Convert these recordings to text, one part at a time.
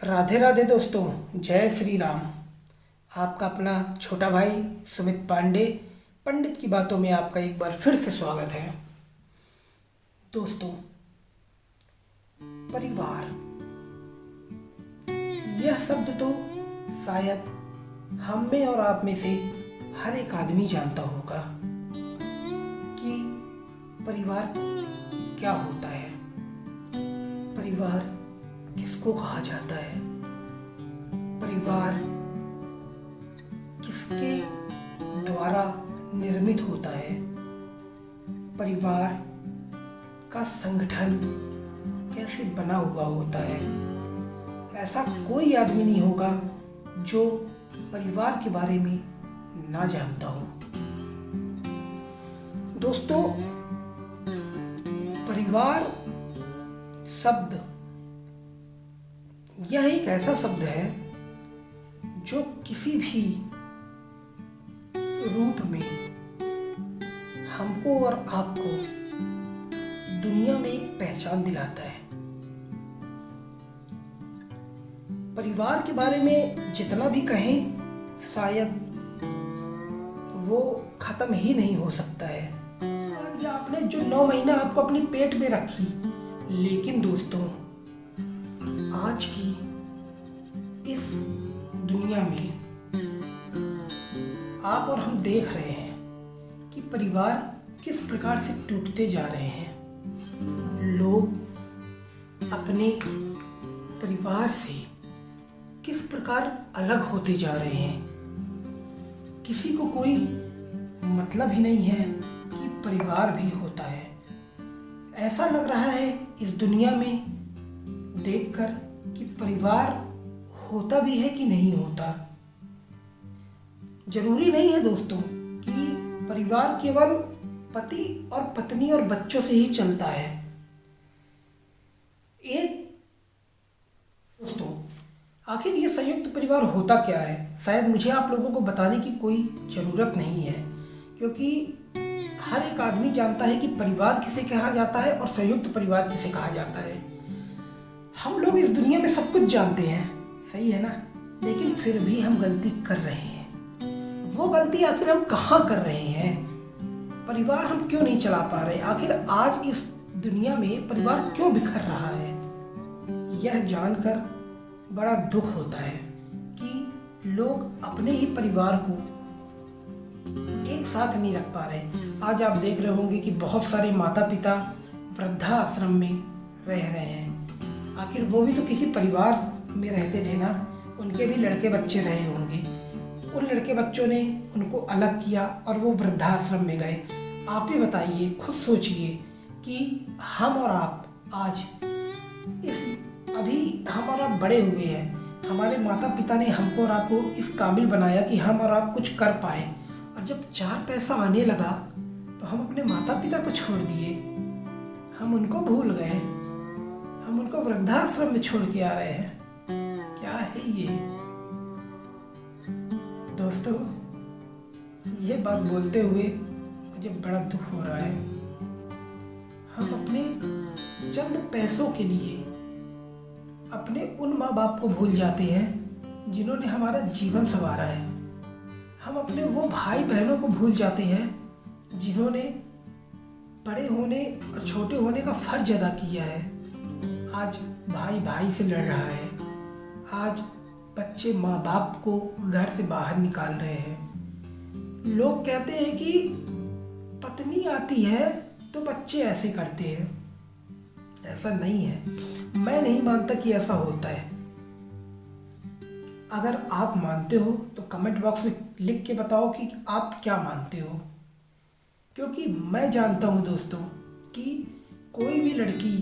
राधे राधे दोस्तों, जय श्री राम। आपका अपना छोटा भाई सुमित पांडे पंडित की बातों में आपका एक बार फिर से स्वागत है। दोस्तों, परिवार यह शब्द तो शायद हम में और आप में से हर एक आदमी जानता होगा कि परिवार क्या होता है, परिवार किसको कहा जाता है, परिवार किसके द्वारा निर्मित होता है, परिवार का संगठन कैसे बना हुआ होता है। ऐसा कोई आदमी नहीं होगा जो परिवार के बारे में ना जानता हो। दोस्तों, परिवार शब्द यह एक ऐसा शब्द है जो किसी भी रूप में हमको और आपको दुनिया में एक पहचान दिलाता है। परिवार के बारे में जितना भी कहें शायद वो खत्म ही नहीं हो सकता है। और ये आपने जो 9 महीना आपको अपनी पेट में रखी, लेकिन दोस्तों आज की इस दुनिया में आप और हम देख रहे हैं कि परिवार किस प्रकार से टूटते जा रहे हैं। लोग अपने परिवार से किस प्रकार अलग होते जा रहे हैं। किसी को कोई मतलब ही नहीं है कि परिवार भी होता है। ऐसा लग रहा है इस दुनिया में देखकर कि परिवार होता भी है कि नहीं होता। जरूरी नहीं है दोस्तों कि परिवार केवल पति और पत्नी और बच्चों से ही चलता है। एक दोस्तों, आखिर ये संयुक्त परिवार होता क्या है, शायद मुझे आप लोगों को बताने की कोई ज़रूरत नहीं है, क्योंकि हर एक आदमी जानता है कि परिवार किसे कहा जाता है और संयुक्त परिवार किसे कहा जाता है। हम लोग इस दुनिया में सब कुछ जानते हैं, सही है ना, लेकिन फिर भी हम गलती कर रहे हैं। वो गलती आखिर हम कहाँ कर रहे हैं? परिवार हम क्यों नहीं चला पा रहे? आखिर आज इस दुनिया में परिवार क्यों बिखर रहा है? यह जानकर बड़ा दुख होता है कि लोग अपने ही परिवार को एक साथ नहीं रख पा रहे। आज आप देख रहे होंगे कि बहुत सारे माता पिता वृद्धाश्रम में रह रहे हैं। आखिर वो भी तो किसी परिवार में रहते थे ना, उनके भी लड़के बच्चे रहे होंगे। उन लड़के बच्चों ने उनको अलग किया और वो वृद्धाश्रम में गए। आप ही बताइए, खुद सोचिए कि हम और आप आज अभी हम और आप बड़े हुए हैं, हमारे माता पिता ने हमको और आपको इस काबिल बनाया कि हम और आप कुछ कर पाए, और जब 4 पैसा आने लगा तो हम अपने माता पिता को छोड़ दिए, हम उनको भूल गए, हम उनको वृद्धाश्रम में छोड़ के आ रहे हैं। क्या है ये दोस्तों? ये बात बोलते हुए मुझे बड़ा दुख हो रहा है। हम अपने चंद पैसों के लिए अपने उन माँ बाप को भूल जाते हैं जिन्होंने हमारा जीवन संवारा है। हम अपने वो भाई बहनों को भूल जाते हैं जिन्होंने बड़े होने और छोटे होने का फर्ज अदा किया है। आज भाई भाई से लड़ रहा है, आज बच्चे माँ बाप को घर से बाहर निकाल रहे हैं। लोग कहते हैं कि पत्नी आती है तो बच्चे ऐसे करते हैं। ऐसा नहीं है, मैं नहीं मानता कि ऐसा होता है। अगर आप मानते हो तो कमेंट बॉक्स में लिख के बताओ कि आप क्या मानते हो, क्योंकि मैं जानता हूँ दोस्तों कि कोई भी लड़की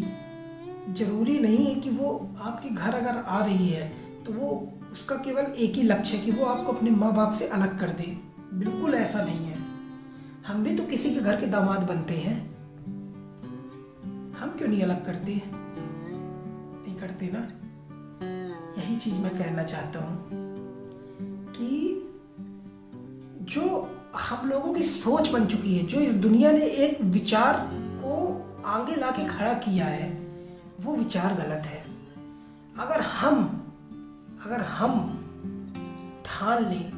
जरूरी नहीं है कि वो आपके घर अगर आ रही है तो वो उसका केवल एक ही लक्ष्य है कि वो आपको अपने माँ बाप से अलग कर दे। बिल्कुल ऐसा नहीं है। हम भी तो किसी के घर के दामाद बनते हैं, हम क्यों नहीं अलग करते? नहीं करते ना। यही चीज मैं कहना चाहता हूँ कि जो हम लोगों की सोच बन चुकी है, जो इस दुनिया ने एक विचार को आगे लाके खड़ा किया है, वो विचार गलत है। अगर हम अगर हम ठान लें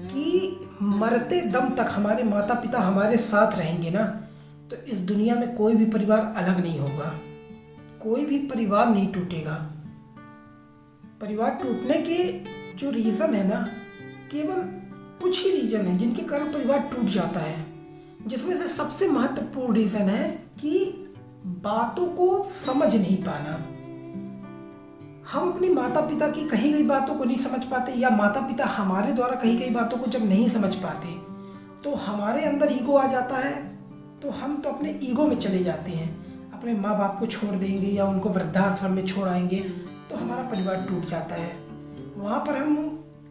कि मरते दम तक हमारे माता पिता हमारे साथ रहेंगे ना, तो इस दुनिया में कोई भी परिवार अलग नहीं होगा, कोई भी परिवार नहीं टूटेगा। परिवार टूटने के जो रीज़न है ना, केवल कुछ ही रीज़न है जिनके कारण परिवार टूट जाता है, जिसमें से सबसे महत्वपूर्ण रीज़न है कि बातों को समझ नहीं पाना। हम अपनी माता पिता की कही गई बातों को नहीं समझ पाते, या माता पिता हमारे द्वारा कही गई बातों को जब नहीं समझ पाते तो हमारे अंदर ईगो आ जाता है। तो हम तो अपने ईगो में चले जाते हैं, अपने माँ बाप को छोड़ देंगे या उनको वृद्धाश्रम में छोड़ आएंगे, तो हमारा परिवार टूट जाता है। वहाँ पर हम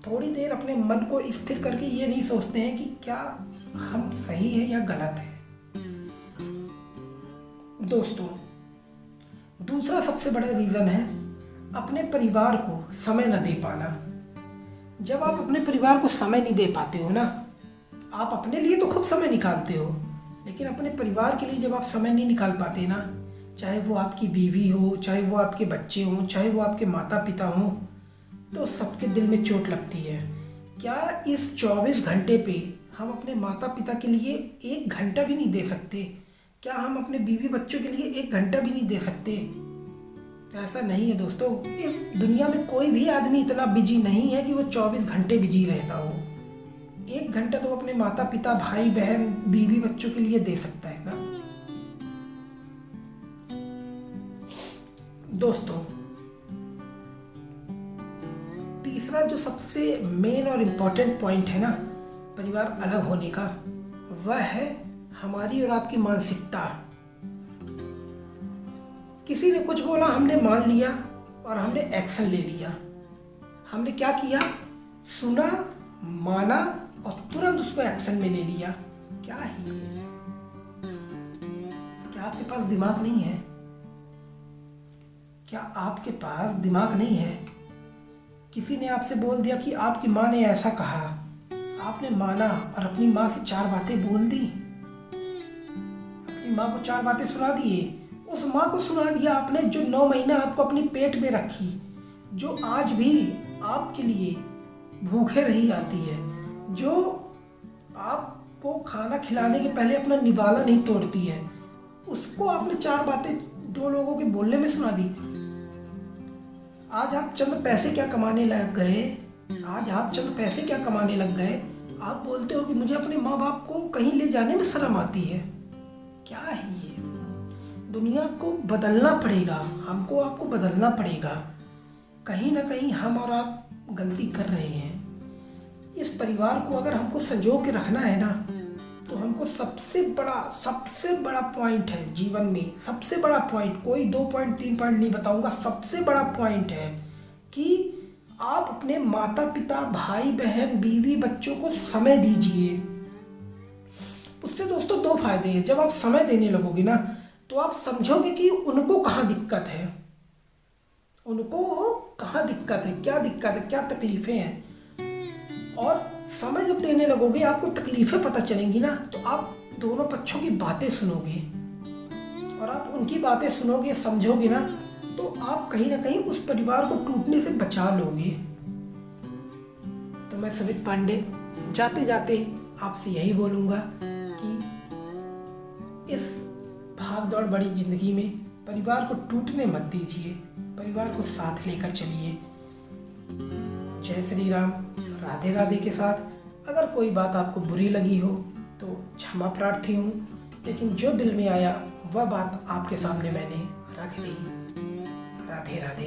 थोड़ी देर अपने मन को स्थिर करके ये नहीं सोचते हैं कि क्या हम सही है या गलत है। दोस्तों, दूसरा सबसे बड़ा रीज़न है अपने परिवार को समय न दे पाना। जब आप अपने परिवार को समय नहीं दे पाते हो ना, आप अपने लिए तो खूब समय निकालते हो, लेकिन अपने परिवार के लिए जब आप समय नहीं निकाल पाते ना, चाहे वो आपकी बीवी हो, चाहे वो आपके बच्चे हों, चाहे वो आपके माता पिता हों, तो सबके दिल में चोट लगती है। क्या इस 24 घंटे पे हम अपने माता पिता के लिए 1 घंटा भी नहीं दे सकते? क्या हम अपने बीवी बच्चों के लिए 1 घंटा भी नहीं दे सकते? ऐसा नहीं है दोस्तों। इस दुनिया में कोई भी आदमी इतना बिजी नहीं है कि वो 24 घंटे बिजी रहता हो। 1 घंटा तो अपने माता पिता, भाई बहन, बीवी बच्चों के लिए दे सकता है ना। दोस्तों, तीसरा जो सबसे मेन और इम्पोर्टेंट पॉइंट है ना परिवार अलग होने का, वह है हमारी और आपकी मानसिकता। किसी ने कुछ बोला, हमने मान लिया और हमने एक्शन ले लिया। हमने क्या किया? सुना, माना और तुरंत उसको एक्शन में ले लिया। क्या है ये? क्या आपके पास दिमाग नहीं है? क्या आपके पास दिमाग नहीं है? किसी ने आपसे बोल दिया कि आपकी माँ ने ऐसा कहा, आपने माना और अपनी माँ से 4 बातें बोल दी, अपनी माँ को 4 बातें सुना दिए। उस माँ को सुना दिया आपने जो 9 महीना आपको अपनी पेट में रखी, जो आज भी आपके लिए भूखे रही आती है, जो आपको खाना खिलाने के पहले अपना निवाला नहीं तोड़ती है, उसको आपने 4 बातें 2 लोगों के बोलने में सुना दी। आज आप चंद पैसे क्या कमाने लग गए, आप बोलते हो कि मुझे अपने माँ बाप को कहीं ले जाने में शर्म आती है। क्या है ये? दुनिया को बदलना पड़ेगा, हमको आपको बदलना पड़ेगा। कहीं ना कहीं हम और आप गलती कर रहे हैं। इस परिवार को अगर हमको संजो के रखना है ना, तो हमको सबसे बड़ा पॉइंट है जीवन में, सबसे बड़ा पॉइंट, कोई 2 पॉइंट 3 पॉइंट नहीं बताऊंगा, सबसे बड़ा पॉइंट है कि आप अपने माता पिता, भाई बहन, बीवी बच्चों को समय दीजिए। उससे दोस्तों 2 फायदे हैं। जब आप समय देने लगोगे ना, तो आप समझोगे कि उनको कहाँ दिक्कत है, क्या दिक्कत है, क्या तकलीफ़ें हैं। और समय जब देने लगोगे, आपको तकलीफ़ें पता चलेंगी ना, तो आप दोनों पक्षों की बातें सुनोगे, और आप उनकी बातें सुनोगे, समझोगे ना, तो आप कहीं ना कहीं उस परिवार को टूटने से बचा लोगे। तो मैं सुमित पांडे जाते जाते आपसे यही बोलूँगा कि इस भाग दौड़ बड़ी ज़िंदगी में परिवार को टूटने मत दीजिए, परिवार को साथ लेकर चलिए। जय श्री राम, राधे राधे के साथ। अगर कोई बात आपको बुरी लगी हो तो क्षमा प्रार्थी हूँ, लेकिन जो दिल में आया वह बात आपके सामने मैंने रख दी। राधे राधे।